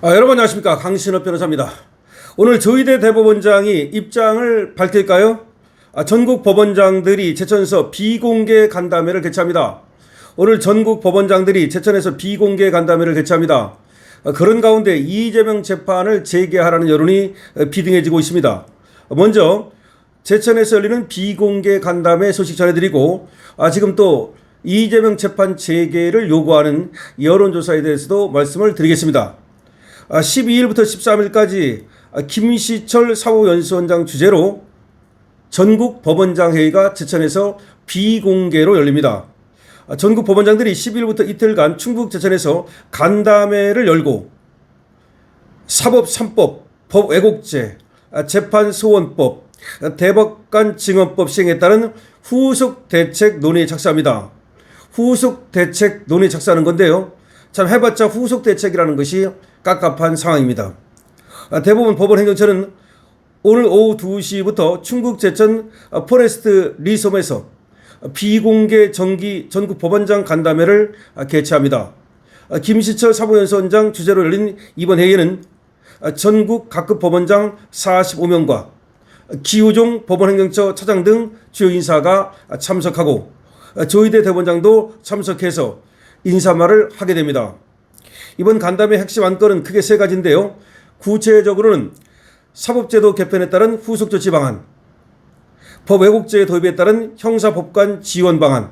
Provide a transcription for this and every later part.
여러분 안녕하십니까, 강신업 변호사입니다. 오늘 조희대 대법원장이 입장을 밝힐까요? 전국 법원장들이 제천에서 비공개 간담회를 개최합니다. 오늘 전국 법원장들이 제천에서 비공개 간담회를 개최합니다. 그런 가운데 이재명 재판을 재개하라는 여론이 비등해지고 있습니다. 먼저 제천에서 열리는 비공개 간담회 소식 전해드리고, 지금 또 이재명 재판 재개를 요구하는 여론조사에 대해서도 말씀을 드리겠습니다. 12일부터 13일까지 김시철 사법연수원장 주재로 전국 법원장 회의가 제천에서 비공개로 열립니다. 전국 법원장들이 10일부터 이틀간 충북 제천에서 간담회를 열고 사법 3법, 법 왜곡죄, 재판소원법, 대법관 증언법 시행에 따른 후속 대책 논의에 착수합니다. 후속 대책 논의에 착수하는 건데요, 참 해봤자 후속 대책이라는 것이 깝깝한 상황입니다. 대법원 법원행정처는 오늘 오후 2시부터 충북 제천 포레스트 리섬에서 비공개 정기 전국 법원장 간담회를 개최합니다. 김시철 사법연수원장 주재로 열린 이번 회의에는 전국 각급 법원장 45명과 기우종 법원행정처 차장 등 주요 인사가 참석하고 조희대 대법원장도 참석해서 인사말을 하게 됩니다. 이번 간담회 핵심 안건은 크게 세 가지인데요. 구체적으로는 사법제도 개편에 따른 후속 조치 방안, 법 왜곡죄 도입에 따른 형사법관 지원 방안,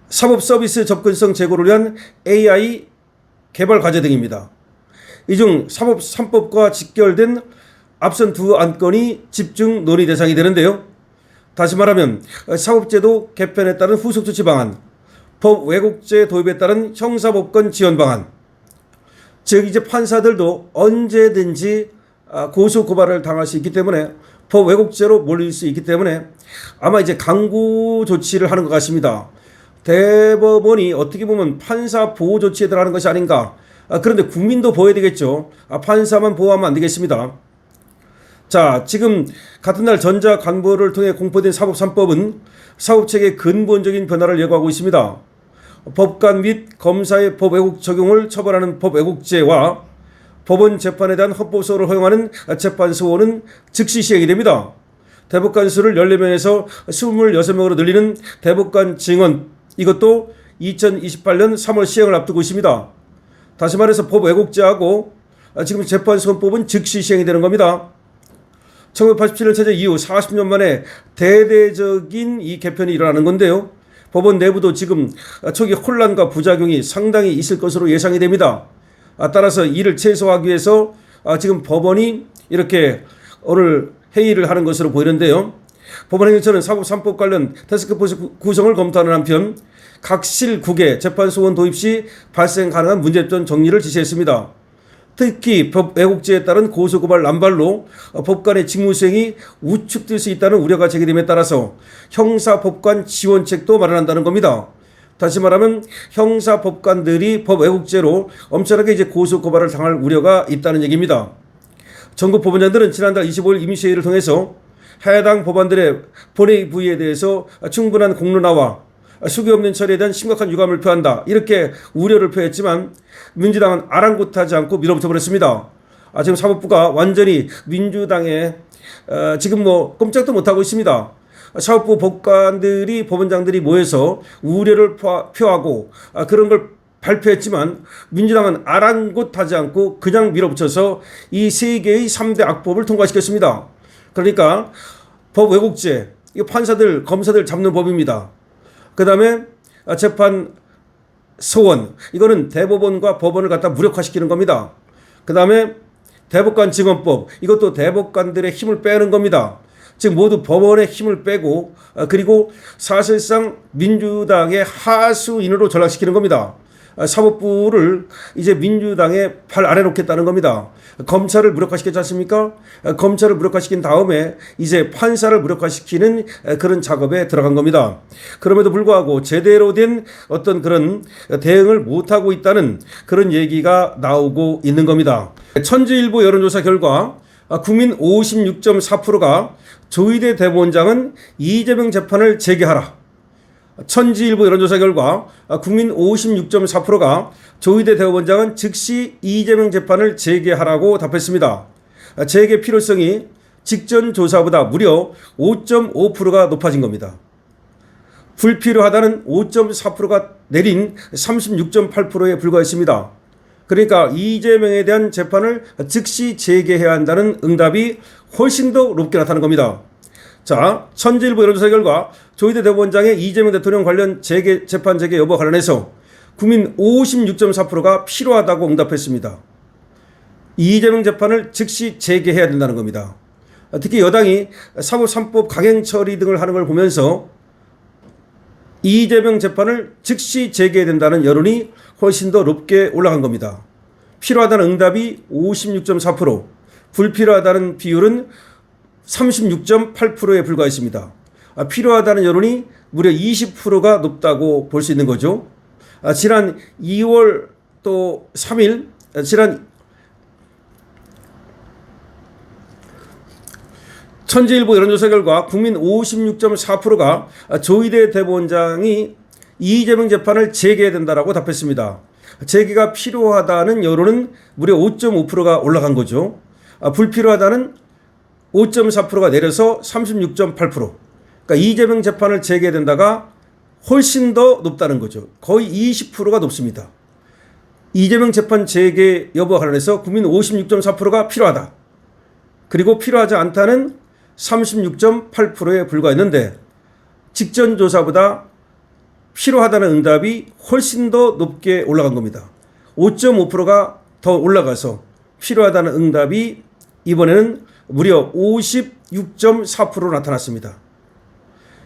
사법 서비스 접근성 제고를 위한 AI 개발 과제 등입니다. 이 중 사법 3법과 직결된 앞선 두 안건이 집중 논의 대상이 되는데요. 다시 말하면 사법제도 개편에 따른 후속 조치 방안, 법 왜곡죄 도입에 따른 형사법관 지원 방안, 즉 이제 판사들도 언제든지 고소 고발을 당할 수 있기 때문에 법 왜곡죄로 몰릴 수 있기 때문에 아마 이제 강구 조치를 하는 것 같습니다. 대법원이 어떻게 보면 판사 보호 조치에 들어가는 것이 아닌가. 그런데 국민도 보호해야 되겠죠. 판사만 보호하면 안 되겠습니다. 자, 지금 같은 날 전자관보를 통해 공포된 사법 3법은 사법체계의 근본적인 변화를 예고하고 있습니다. 법관 및 검사의 법 왜곡 적용을 처벌하는 법 왜곡죄와 법원 재판에 대한 헌법소원을 허용하는 재판소원은 즉시 시행이 됩니다. 대법관 수를 14명에서 26명으로 늘리는 대법관 증언, 이것도 2028년 3월 시행을 앞두고 있습니다. 다시 말해서 법 왜곡죄하고 지금 재판소원법은 즉시 시행이 되는 겁니다. 1987년 체제 이후 40년 만에 대대적인 이 개편이 일어나는 건데요. 법원 내부도 지금 초기 혼란과 부작용이 상당히 있을 것으로 예상이 됩니다. 따라서 이를 최소화하기 위해서 지금 법원이 이렇게 오늘 회의를 하는 것으로 보이는데요. 법원행정처는 사법 3법 관련 태스크포스 구성을 검토하는 한편 각 실국에 재판소원 도입 시 발생 가능한 문제점 정리를 지시했습니다. 특히 법 왜곡죄에 따른 고소고발 남발로 법관의 직무수행이 우측될 수 있다는 우려가 제기됨에 따라서 형사법관 지원책도 마련한다는 겁니다. 다시 말하면 형사법관들이 법 왜곡죄로 엄청나게 이제 고소고발을 당할 우려가 있다는 얘기입니다. 전국 법원장들은 지난달 25일 임시회의를 통해서 해당 법안들의 본회의 부의에 대해서 충분한 공론화와 수기 없는 처리에 대한 심각한 유감을 표한다, 이렇게 우려를 표했지만 민주당은 아랑곳하지 않고 밀어붙여 버렸습니다. 지금 사법부가 완전히 민주당에 지금 꼼짝도 못하고 있습니다. 사법부 법관들이 법원장들이 모여서 우려를 표하고 그런 걸 발표했지만 민주당은 아랑곳하지 않고 그냥 밀어붙여서 이 세 개의 3대 악법을 통과시켰습니다. 그러니까 법 왜곡죄, 이거 판사들 검사들 잡는 법입니다. 그 다음에 재판 소원, 이거는 대법원과 법원을 갖다 무력화시키는 겁니다. 그 다음에 대법관 증언법, 이것도 대법관들의 힘을 빼는 겁니다. 즉 모두 법원의 힘을 빼고 그리고 사실상 민주당의 하수인으로 전락시키는 겁니다. 사법부를 이제 민주당의 발 아래 놓겠다는 겁니다. 검찰을 무력화시켰지 않습니까? 검찰을 무력화시킨 다음에 이제 판사를 무력화시키는 그런 작업에 들어간 겁니다. 그럼에도 불구하고 제대로 된 어떤 그런 대응을 못하고 있다는 그런 얘기가 나오고 있는 겁니다. 천주일보 여론조사 결과 국민 56.4%가 조희대 대법원장은 이재명 재판을 재개하라, 천지일보 여론조사 결과 국민 56.4%가 조희대 대법원장은 즉시 이재명 재판을 재개하라고 답했습니다. 재개 필요성이 직전 조사보다 무려 5.5%가 높아진 겁니다. 불필요하다는 5.4%가 내린 36.8%에 불과했습니다. 그러니까 이재명에 대한 재판을 즉시 재개해야 한다는 응답이 훨씬 더 높게 나타난 겁니다. 자, 천지일보 여론조사 결과 조희대 대법원장의 이재명 대통령 관련 재판 재개 여부 관련해서 국민 56.4%가 필요하다고 응답했습니다. 이재명 재판을 즉시 재개해야 된다는 겁니다. 특히 여당이 사법 3법 강행 처리 등을 하는 걸 보면서 이재명 재판을 즉시 재개해야 된다는 여론이 훨씬 더 높게 올라간 겁니다. 필요하다는 응답이 56.4%, 불필요하다는 비율은 36.8%에 불과했습니다. 필요하다는 여론이 무려 20%가 높다고 볼 수 있는 거죠. 지난 2월 또 3일, 천지일보 여론조사 결과 국민 56.4%가 조희대 대법원장이 이재명 재판을 재개해야 된다라고 답했습니다. 재개가 필요하다는 여론은 무려 5.5%가 올라간 거죠. 불필요하다는 5.4%가 내려서 36.8%. 그러니까 이재명 재판을 재개해야 된다가 훨씬 더 높다는 거죠. 거의 20%가 높습니다. 이재명 재판 재개 여부와 관련해서 국민 56.4%가 필요하다. 그리고 필요하지 않다는 36.8%에 불과했는데 직전 조사보다 필요하다는 응답이 훨씬 더 높게 올라간 겁니다. 5.5%가 더 올라가서 필요하다는 응답이 이번에는 무려 56.4% 나타났습니다.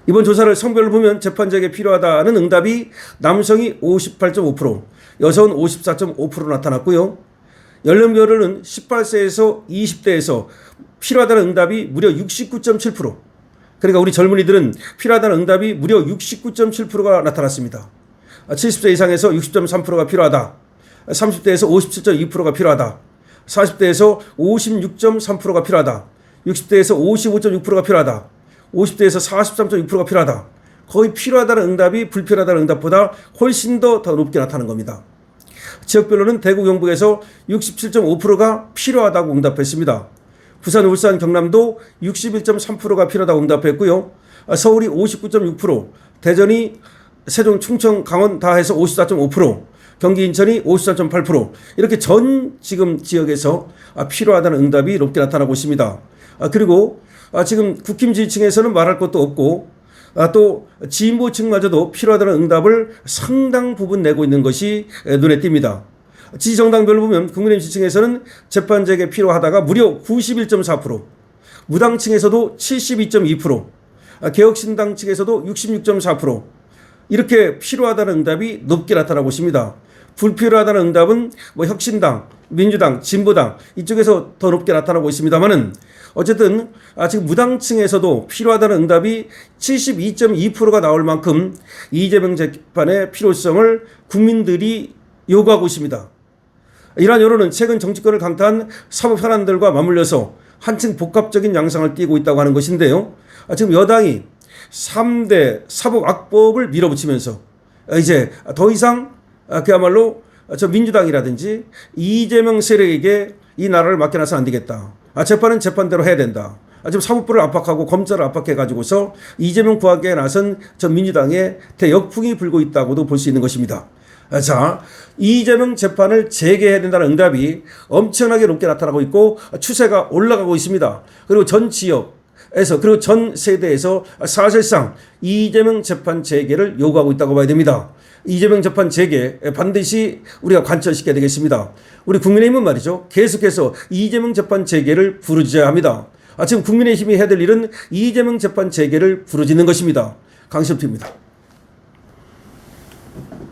이번 조사를 성별로 보면 재판 재개 필요하다는 응답이 남성이 58.5%, 여성은 54.5% 나타났고요. 연령별로는 18세에서 20대에서 필요하다는 응답이 무려 69.7%. 그러니까 우리 젊은이들은 필요하다는 응답이 무려 69.7%가 나타났습니다. 70세 이상에서 60.3%가 필요하다. 30대에서 57.2%가 필요하다. 40대에서 56.3%가 필요하다. 60대에서 55.6%가 필요하다. 50대에서 43.6%가 필요하다. 거의 필요하다는 응답이 불필요하다는 응답보다 훨씬 더 높게 나타나는 겁니다. 지역별로는 대구 경북에서 67.5%가 필요하다고 응답했습니다. 부산, 울산, 경남도 61.3%가 필요하다고 응답했고요. 서울이 59.6%, 대전이 세종, 충청, 강원 다 해서 54.5%, 경기 인천이 54.8%, 이렇게 전 지금 지역에서 필요하다는 응답이 높게 나타나고 있습니다. 그리고 지금 국힘 지지층에서는 말할 것도 없고 또 진보층마저도 필요하다는 응답을 상당 부분 내고 있는 것이 눈에 띕니다. 지지정당별로 보면 국민의힘 지층에서는 재판 재개 필요하다가 무려 91.4%, 무당층에서도 72.2%, 개혁신당 측에서도 66.4%, 이렇게 필요하다는 응답이 높게 나타나고 있습니다. 불필요하다는 응답은 혁신당, 민주당, 진보당 이쪽에서 더 높게 나타나고 있습니다만은 어쨌든 지금 무당층에서도 필요하다는 응답이 72.2%가 나올 만큼 이재명 재판의 필요성을 국민들이 요구하고 있습니다. 이러한 여론은 최근 정치권을 강타한 사법 현안들과 맞물려서 한층 복합적인 양상을 띠고 있다고 하는 것인데요. 지금 여당이 3대 사법악법을 밀어붙이면서 이제 더 이상 그야말로 저 민주당이라든지 이재명 세력에게 이 나라를 맡겨놔서 안 되겠다. 재판은 재판대로 해야 된다. 지금 사법부를 압박하고 검찰을 압박해가지고서 이재명 구하기에 나선 저 민주당의 대역풍이 불고 있다고도 볼 수 있는 것입니다. 자, 이재명 재판을 재개해야 된다는 응답이 엄청나게 높게 나타나고 있고 추세가 올라가고 있습니다. 그리고 전 지역에서 그리고 전 세대에서 사실상 이재명 재판 재개를 요구하고 있다고 봐야 됩니다. 이재명 재판 재개 반드시 우리가 관철시켜야 되겠습니다. 우리 국민의힘은 말이죠. 계속해서 이재명 재판 재개를 부르짖어야 합니다. 지금 국민의힘이 해야 될 일은 이재명 재판 재개를 부르짖는 것입니다. 강시엽TV입니다.